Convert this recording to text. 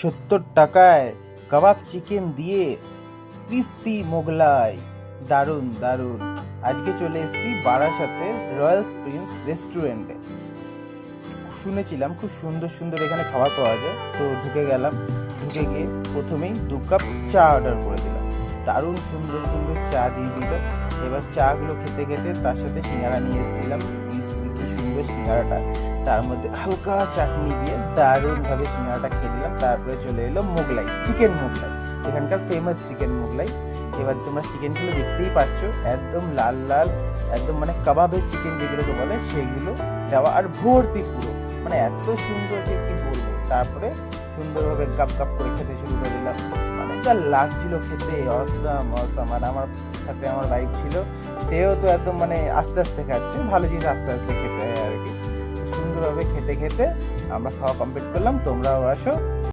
70 টাকায় কাবাব চিকেন দিয়ে ক্রিস্পি মোগলাই, দারুণ দারুণ। আজকে চলে এসেছি বারাসাতের রয়্যাল প্রিন্স রেস্টুরেন্টে। শুনেছিলাম খুব সুন্দর সুন্দর এখানে খাবার পাওয়া যায়, তো ঢুকে গেলাম। ঢুকে গিয়ে প্রথমেই 2 কাপ চা অর্ডার করে দিলাম। দারুণ সুন্দর সুন্দর চা দিয়ে দিল। এবার চাগুলো খেতে খেতে তার সাথে সিঙ্গারা নিয়ে এসেছিলাম। কি সুন্দর সিঙ্গারাটা, তার মধ্যে হালকা চাটনি দিয়ে দারুণভাবে সিঙ্গারাটা খেয়ে নিলাম। তারপরে চলে এলো মোগলাই, চিকেন মোগলাই, এখানকার ফেমাস চিকেন মোগলাই। এবার তোমরা চিকেনগুলো দেখতেই পাচ্ছ, একদম লাল লাল, একদম মানে কাবাবের চিকেন যেগুলোকে বলে সেগুলো দেওয়া, আর ভর্তি পুরো, মানে এত সুন্দর যে কি বলবো। তারপরে সুন্দরভাবে কাপ কাপ করে খেতে শুরু করে দিলাম। মানে যা লাগছিল খেতে, অসাম অসাম। আর আমার সাথে আমার ওয়াইফ ছিল, সেও তো একদম মানে আস্তে আস্তে খাচ্ছে, ভালো জিনিস আস্তে আস্তে খেতে হয় আর কি। সুন্দরভাবে খেতে খেতে আমরা খাওয়া কমপ্লিট করলাম। তোমরাও আসো,